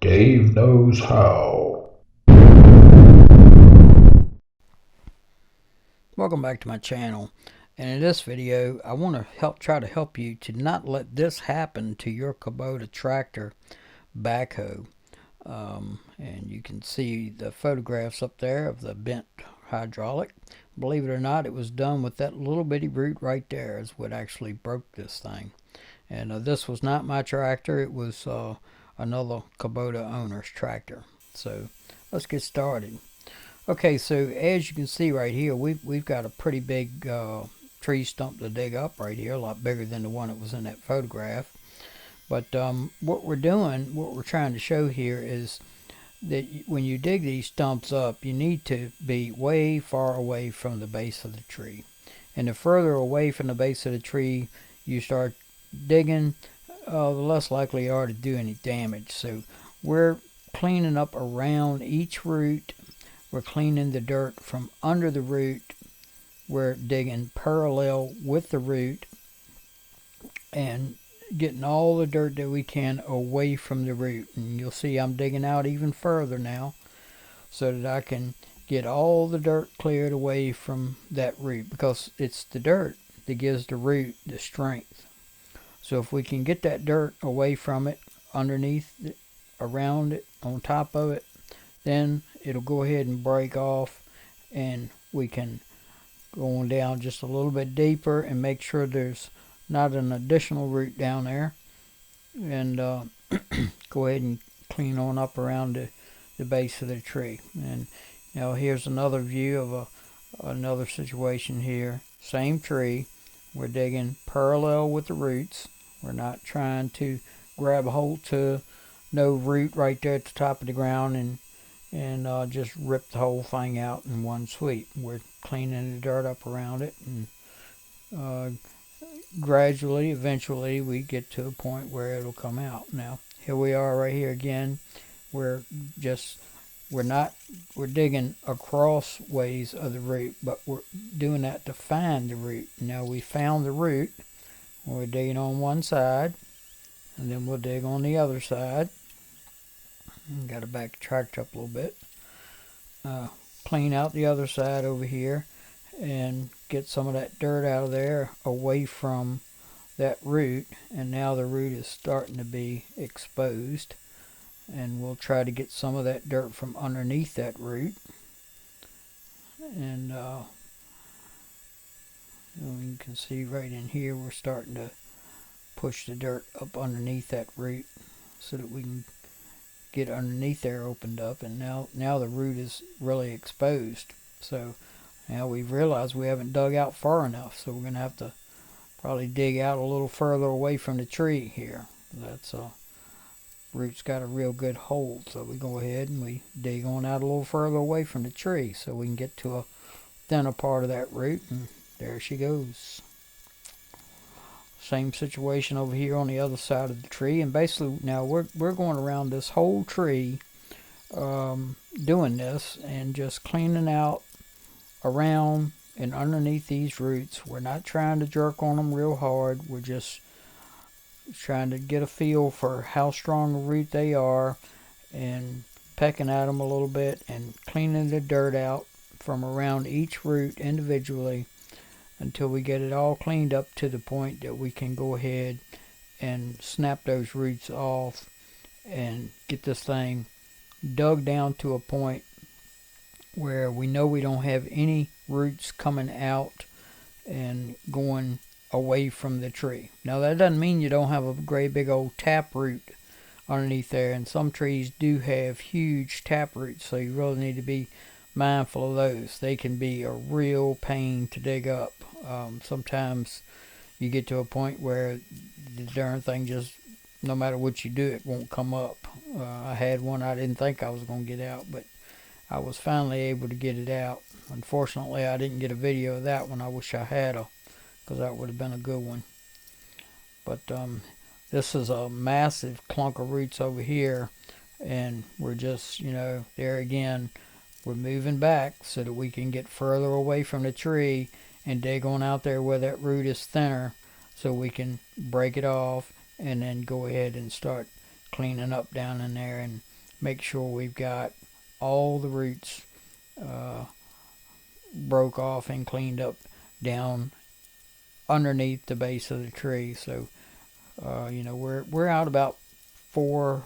Dave knows how. Welcome back to my channel, and in this video I want to try to help you to not let this happen to your Kubota tractor backhoe. And you can see the photographs up there of the bent hydraulic. Believe it or not, it was done with that little bitty root right there is what actually broke this thing. And this was not my tractor, it was another Kubota owner's tractor. So let's get started. Okay, so as you can see right here, we've got a pretty big tree stump to dig up right here, a lot bigger than the one that was in that photograph. But what we're trying to show here is that when you dig these stumps up, you need to be way far away from the base of the tree. And the further away from the base of the tree you start digging, the less likely you are to do any damage. So we're cleaning up around each root. We're cleaning the dirt from under the root. We're digging parallel with the root and getting all the dirt that we can away from the root. And you'll see I'm digging out even further now so that I can get all the dirt cleared away from that root, because it's the dirt that gives the root the strength. So if we can get that dirt away from it, underneath it, around it, on top of it, then it'll go ahead and break off, and we can go on down just a little bit deeper and make sure there's not an additional root down there, and go ahead and clean on up around the base of the tree. And now here's another view of another situation here. Same tree. We're digging parallel with the roots. We're not trying to grab a hold to no root right there at the top of the ground and just rip the whole thing out in one sweep. We're cleaning the dirt up around it, and gradually, eventually, we get to a point where it'll come out. Now, here we are right here again. We're digging across ways of the root, but we're doing that to find the root. Now we found the root. We're digging on one side, and then we'll dig on the other side. Got to back the tractor up a little bit. Clean out the other side over here and get some of that dirt out of there away from that root. And now the root is starting to be exposed, and we'll try to get some of that dirt from underneath that root. And you can see right in here we're starting to push the dirt up underneath that root so that we can get underneath there opened up, and now the root is really exposed. So now we've realized we haven't dug out far enough, so we're going to have to probably dig out a little further away from the tree here. That's root's got a real good hold, so we go ahead and we dig on out a little further away from the tree so we can get to a thinner part of that root, and there she goes. Same situation over here on the other side of the tree. And basically now we're going around this whole tree doing this and just cleaning out around and underneath these roots. We're not trying to jerk on them real hard. We're just trying to get a feel for how strong a root they are and pecking at them a little bit and cleaning the dirt out from around each root individually until we get it all cleaned up to the point that we can go ahead and snap those roots off and get this thing dug down to a point where we know we don't have any roots coming out and going away from the tree. Now that doesn't mean you don't have a great big old tap root underneath there, and some trees do have huge tap roots, so you really need to be mindful of those. They can be a real pain to dig up. Sometimes you get to a point where the darn thing just, no matter what you do, it won't come up. I had one I didn't think I was going to get out, but I was finally able to get it out. Unfortunately, I didn't get a video of that one. I wish I had, because that would have been a good one. But this is a massive clunk of roots over here, and we're just, there again, we're moving back so that we can get further away from the tree and dig on out there where that root is thinner so we can break it off and then go ahead and start cleaning up down in there and make sure we've got all the roots broke off and cleaned up down underneath the base of the tree. So we're out about 4-5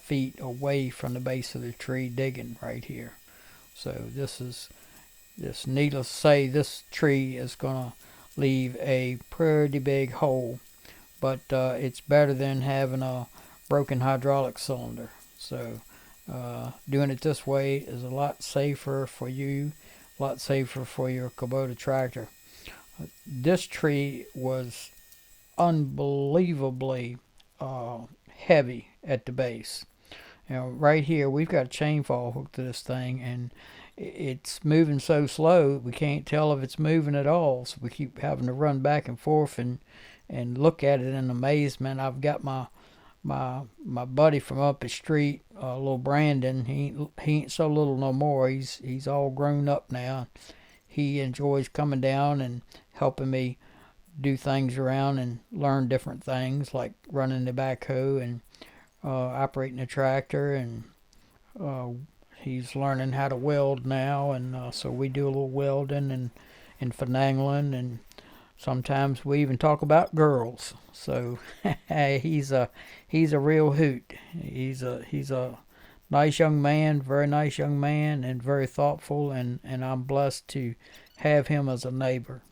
feet away from the base of the tree digging right here. So this needless to say, this tree is gonna leave a pretty big hole, but it's better than having a broken hydraulic cylinder. So doing it this way is a lot safer for you, a lot safer for your Kubota tractor. This tree was unbelievably heavy at the base. Right here we've got a chain fall hooked to this thing, and it's moving so slow we can't tell if it's moving at all. So we keep having to run back and forth and look at it in amazement. I've got my buddy from up the street, little Brandon. He ain't so little no more. He's all grown up now. He enjoys coming down and helping me do things around and learn different things like running the backhoe and operating the tractor, and he's learning how to weld now, and so we do a little welding and finagling, and sometimes we even talk about girls. So he's a real hoot. He's a nice young man, very nice young man, and very thoughtful, and I'm blessed to have him as a neighbor.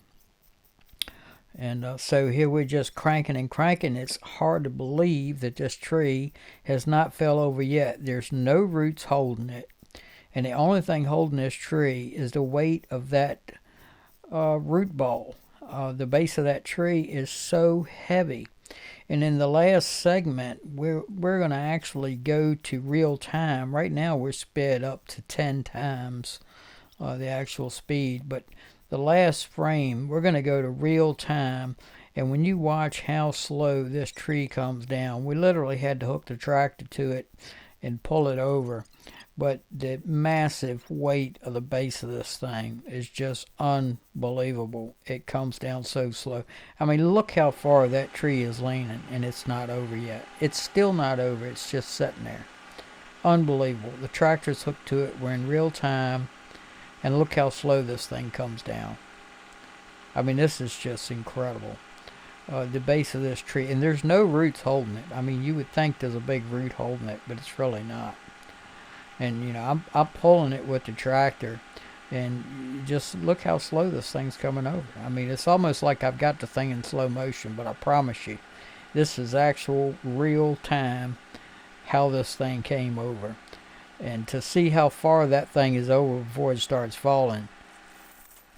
And so here we're just cranking and cranking. It's hard to believe that this tree has not fell over yet. There's no roots holding it. And the only thing holding this tree is the weight of that root ball. The base of that tree is so heavy. And in the last segment, we're going to actually go to real time. Right now we're sped up to 10 times the actual speed. But the last frame, we're going to go to real time. And when you watch how slow this tree comes down, we literally had to hook the tractor to it and pull it over. But the massive weight of the base of this thing is just unbelievable. It comes down so slow. I mean, look how far that tree is leaning, and it's not over yet. It's still not over. It's just sitting there. Unbelievable. The tractor's hooked to it. We're in real time. And look how slow this thing comes down. I mean, this is just incredible. The base of this tree, and there's no roots holding it. I mean, you would think there's a big root holding it, but it's really not. And I'm pulling it with the tractor, and just look how slow this thing's coming over. I mean, it's almost like I've got the thing in slow motion, but I promise you, this is actual real time how this thing came over. And to see how far that thing is over before it starts falling,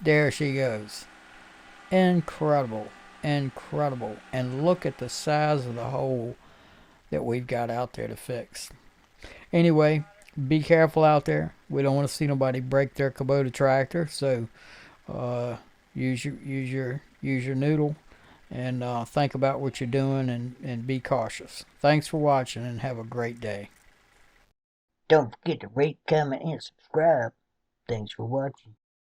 there she goes. Incredible, incredible. And look at the size of the hole that we've got out there to fix. Anyway, be careful out there. We don't want to see nobody break their Kubota tractor. So use your noodle, and think about what you're doing, and be cautious. Thanks for watching, and have a great day. Don't forget to rate, comment, and subscribe. Thanks for watching.